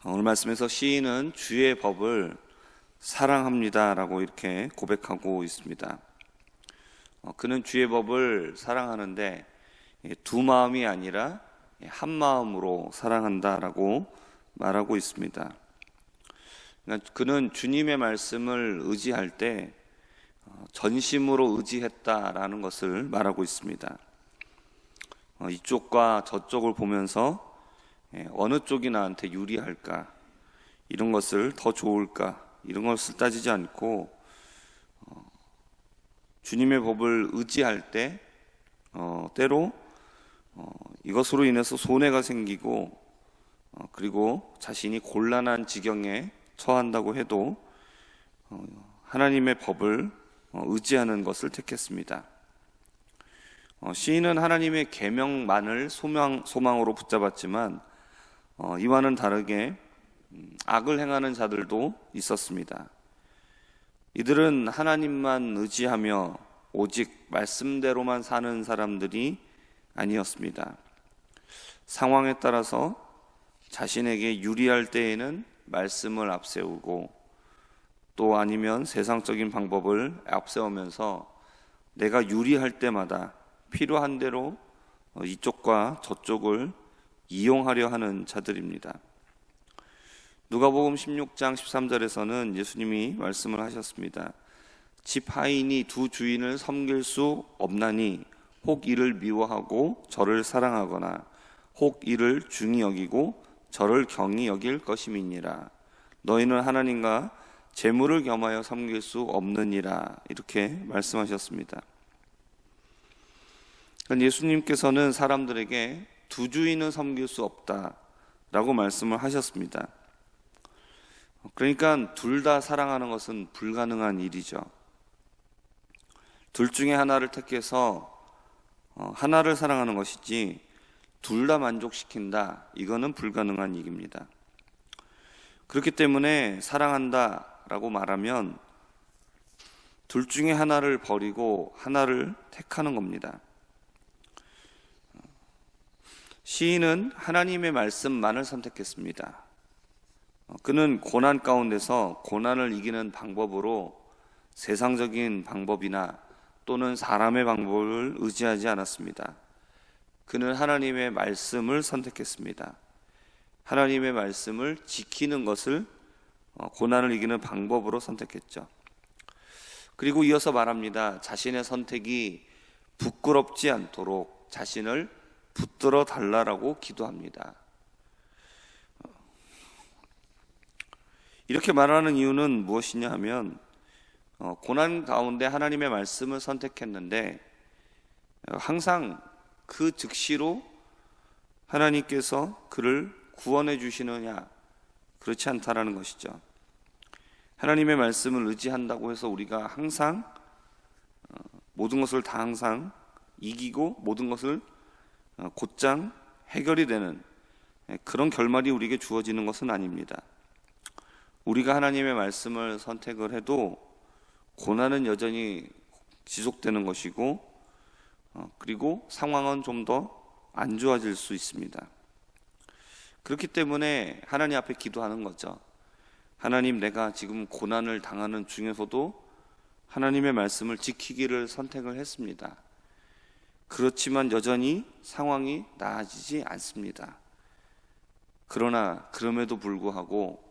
오늘 말씀에서 시인은 주의 법을 사랑합니다라고 이렇게 고백하고 있습니다. 그는 주의 법을 사랑하는데 두 마음이 아니라 한 마음으로 사랑한다라고 말하고 있습니다. 그는 주님의 말씀을 의지할 때 전심으로 의지했다라는 것을 말하고 있습니다. 이쪽과 저쪽을 보면서 어느 쪽이 나한테 유리할까, 이런 것을 더 좋을까, 이런 것을 따지지 않고 주님의 법을 의지할 때 때로 이것으로 인해서 손해가 생기고 그리고 자신이 곤란한 지경에 처한다고 해도 하나님의 법을 의지하는 것을 택했습니다. 시인은 하나님의 계명만을 소망으로 붙잡았지만 이와는 다르게 악을 행하는 자들도 있었습니다. 이들은 하나님만 의지하며 오직 말씀대로만 사는 사람들이 아니었습니다. 상황에 따라서 자신에게 유리할 때에는 말씀을 앞세우고 또 아니면 세상적인 방법을 앞세우면서 내가 유리할 때마다 필요한 대로 이쪽과 저쪽을 이용하려 하는 자들입니다. 누가복음 16장 13절에서는 예수님이 말씀을 하셨습니다. 집 하인이 두 주인을 섬길 수 없나니 혹 이를 미워하고 저를 사랑하거나 혹 이를 중히 여기고 저를 경히 여길 것임이니라. 너희는 하나님과 재물을 겸하여 섬길 수 없느니라. 이렇게 말씀하셨습니다. 예수님께서는 사람들에게 두 주인은 섬길 수 없다라고 말씀을 하셨습니다. 그러니까 둘 다 사랑하는 것은 불가능한 일이죠. 둘 중에 하나를 택해서 하나를 사랑하는 것이지 둘 다 만족시킨다, 이거는 불가능한 일입니다. 그렇기 때문에 사랑한다라고 말하면 둘 중에 하나를 버리고 하나를 택하는 겁니다. 시인은 하나님의 말씀만을 선택했습니다. 그는 고난 가운데서 고난을 이기는 방법으로 세상적인 방법이나 또는 사람의 방법을 의지하지 않았습니다. 그는 하나님의 말씀을 선택했습니다. 하나님의 말씀을 지키는 것을 고난을 이기는 방법으로 선택했죠. 그리고 이어서 말합니다. 자신의 선택이 부끄럽지 않도록 자신을 붙들어 달라라고 기도합니다. 이렇게 말하는 이유는 무엇이냐 하면 고난 가운데 하나님의 말씀을 선택했는데 항상 그 즉시로 하나님께서 그를 구원해 주시느냐, 그렇지 않다라는 것이죠. 하나님의 말씀을 의지한다고 해서 우리가 항상 모든 것을 다 항상 이기고 모든 것을 곧장 해결이 되는 그런 결말이 우리에게 주어지는 것은 아닙니다. 우리가 하나님의 말씀을 선택을 해도 고난은 여전히 지속되는 것이고 그리고 상황은 좀 더 안 좋아질 수 있습니다. 그렇기 때문에 하나님 앞에 기도하는 거죠. 하나님, 내가 지금 고난을 당하는 중에서도 하나님의 말씀을 지키기를 선택을 했습니다. 그렇지만 여전히 상황이 나아지지 않습니다. 그러나 그럼에도 불구하고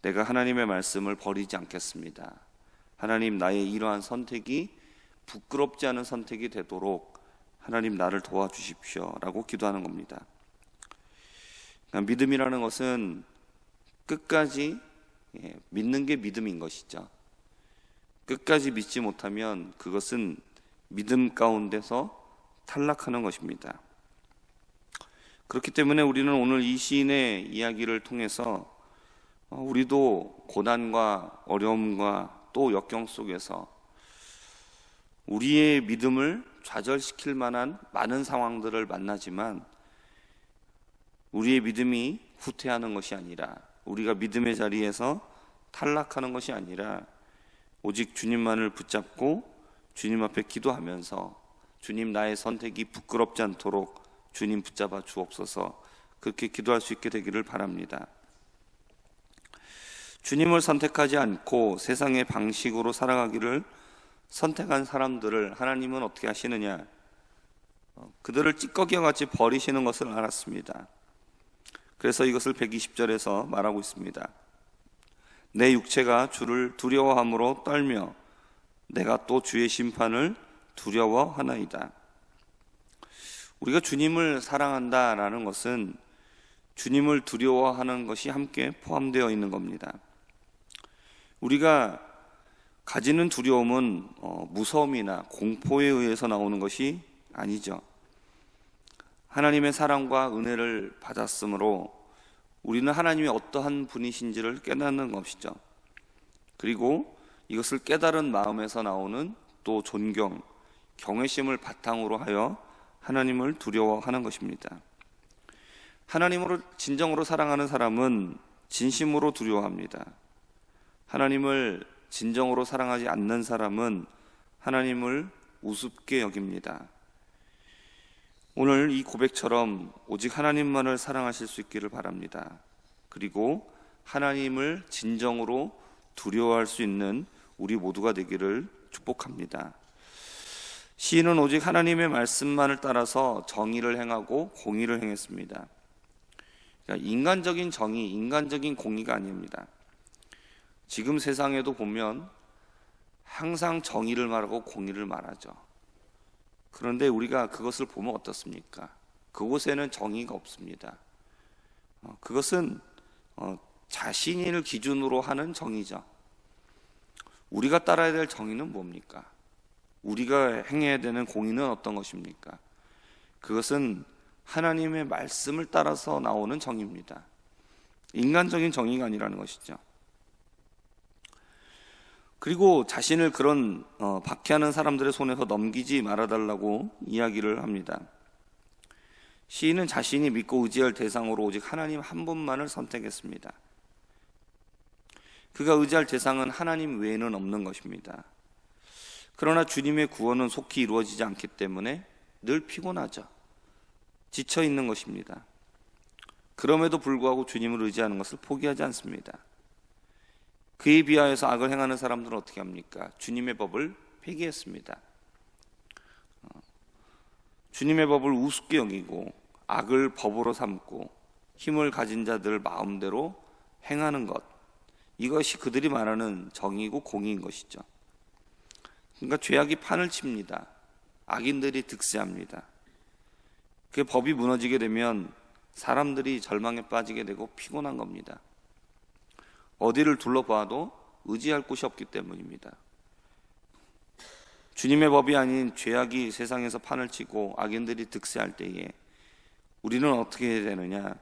내가 하나님의 말씀을 버리지 않겠습니다. 하나님, 나의 이러한 선택이 부끄럽지 않은 선택이 되도록 하나님 나를 도와주십시오 라고 기도하는 겁니다. 그러니까 믿음이라는 것은 끝까지 믿는 게 믿음인 것이죠. 끝까지 믿지 못하면 그것은 믿음 가운데서 탈락하는 것입니다. 그렇기 때문에 우리는 오늘 이 시인의 이야기를 통해서 우리도 고난과 어려움과 또 역경 속에서 우리의 믿음을 좌절시킬 만한 많은 상황들을 만나지만 우리의 믿음이 후퇴하는 것이 아니라, 우리가 믿음의 자리에서 탈락하는 것이 아니라 오직 주님만을 붙잡고 주님 앞에 기도하면서 주님, 나의 선택이 부끄럽지 않도록 주님 붙잡아 주옵소서, 그렇게 기도할 수 있게 되기를 바랍니다. 주님을 선택하지 않고 세상의 방식으로 살아가기를 선택한 사람들을 하나님은 어떻게 하시느냐? 그들을 찌꺼기와 같이 버리시는 것을 알았습니다. 그래서 이것을 120절에서 말하고 있습니다. 내 육체가 주를 두려워함으로 떨며 내가 또 주의 심판을 두려워하나이다. 우리가 주님을 사랑한다라는 것은 주님을 두려워하는 것이 함께 포함되어 있는 겁니다. 우리가 가지는 두려움은 무서움이나 공포에 의해서 나오는 것이 아니죠. 하나님의 사랑과 은혜를 받았으므로 우리는 하나님이 어떠한 분이신지를 깨닫는 것이죠. 그리고 이것을 깨달은 마음에서 나오는 또 존경, 경외심을 바탕으로 하여 하나님을 두려워하는 것입니다. 하나님을 진정으로 사랑하는 사람은 진심으로 두려워합니다. 하나님을 진정으로 사랑하지 않는 사람은 하나님을 우습게 여깁니다. 오늘 이 고백처럼 오직 하나님만을 사랑하실 수 있기를 바랍니다. 그리고 하나님을 진정으로 두려워할 수 있는 우리 모두가 되기를 축복합니다. 시인은 오직 하나님의 말씀만을 따라서 정의를 행하고 공의를 행했습니다. 그러니까 인간적인 정의, 인간적인 공의가 아닙니다. 지금 세상에도 보면 항상 정의를 말하고 공의를 말하죠. 그런데 우리가 그것을 보면 어떻습니까? 그곳에는 정의가 없습니다. 그것은 자신을 기준으로 하는 정의죠. 우리가 따라야 될 정의는 뭡니까? 우리가 행해야 되는 공의는 어떤 것입니까? 그것은 하나님의 말씀을 따라서 나오는 정의입니다. 인간적인 정의가 아니라는 것이죠. 그리고 자신을 그런 박해하는 사람들의 손에서 넘기지 말아달라고 이야기를 합니다. 시인은 자신이 믿고 의지할 대상으로 오직 하나님 한 분만을 선택했습니다. 그가 의지할 대상은 하나님 외에는 없는 것입니다. 그러나 주님의 구원은 속히 이루어지지 않기 때문에 늘 피곤하죠. 지쳐 있는 것입니다. 그럼에도 불구하고 주님을 의지하는 것을 포기하지 않습니다. 그에 비하여서 악을 행하는 사람들은 어떻게 합니까? 주님의 법을 폐기했습니다. 주님의 법을 우습게 여기고 악을 법으로 삼고 힘을 가진 자들 마음대로 행하는 것, 이것이 그들이 말하는 정의고 공의인 것이죠. 그러니까 죄악이 판을 칩니다. 악인들이 득세합니다. 그 법이 무너지게 되면 사람들이 절망에 빠지게 되고 피곤한 겁니다. 어디를 둘러봐도 의지할 곳이 없기 때문입니다. 주님의 법이 아닌 죄악이 세상에서 판을 치고 악인들이 득세할 때에 우리는 어떻게 해야 되느냐?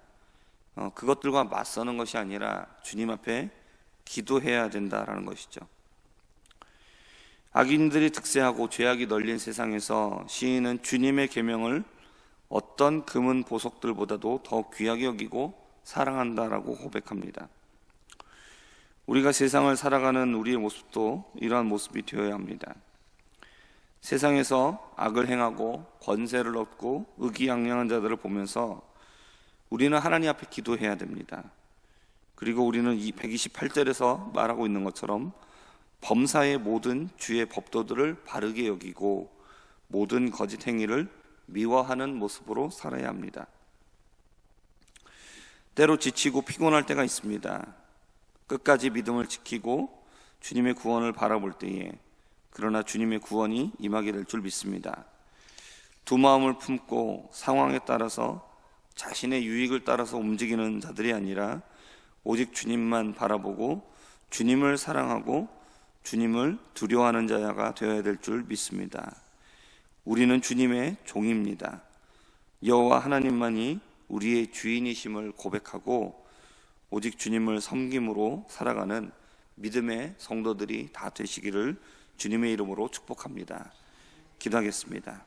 그것들과 맞서는 것이 아니라 주님 앞에 기도해야 된다라는 것이죠. 악인들이 득세하고 죄악이 널린 세상에서 시인은 주님의 계명을 어떤 금은 보석들보다도 더 귀하게 여기고 사랑한다라고 고백합니다. 우리가 세상을 살아가는 우리의 모습도 이러한 모습이 되어야 합니다. 세상에서 악을 행하고 권세를 얻고 의기양양한 자들을 보면서 우리는 하나님 앞에 기도해야 됩니다. 그리고 우리는 이 128절에서 말하고 있는 것처럼 범사의 모든 주의 법도들을 바르게 여기고 모든 거짓 행위를 미워하는 모습으로 살아야 합니다. 때로 지치고 피곤할 때가 있습니다. 끝까지 믿음을 지키고 주님의 구원을 바라볼 때에 그러나 주님의 구원이 임하게 될 줄 믿습니다. 두 마음을 품고 상황에 따라서 자신의 유익을 따라서 움직이는 자들이 아니라 오직 주님만 바라보고 주님을 사랑하고 주님을 두려워하는 자가 되어야 될 줄 믿습니다. 우리는 주님의 종입니다. 여호와 하나님만이 우리의 주인이심을 고백하고 오직 주님을 섬김으로 살아가는 믿음의 성도들이 다 되시기를 주님의 이름으로 축복합니다. 기도하겠습니다.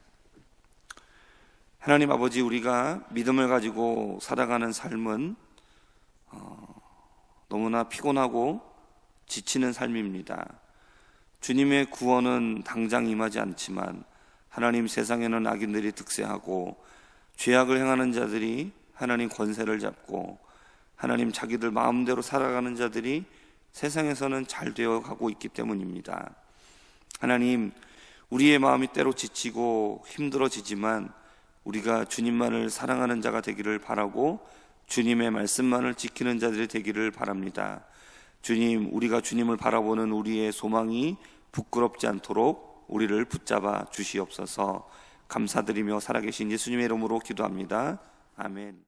하나님 아버지, 우리가 믿음을 가지고 살아가는 삶은 너무나 피곤하고 지치는 삶입니다. 주님의 구원은 당장 임하지 않지만 하나님, 세상에는 악인들이 득세하고 죄악을 행하는 자들이 하나님 권세를 잡고 하나님, 자기들 마음대로 살아가는 자들이 세상에서는 잘 되어 가고 있기 때문입니다. 하나님, 우리의 마음이 때로 지치고 힘들어지지만 우리가 주님만을 사랑하는 자가 되기를 바라고 주님의 말씀만을 지키는 자들이 되기를 바랍니다. 주님, 우리가 주님을 바라보는 우리의 소망이 부끄럽지 않도록 우리를 붙잡아 주시옵소서. 감사드리며 살아계신 예수님의 이름으로 기도합니다. 아멘.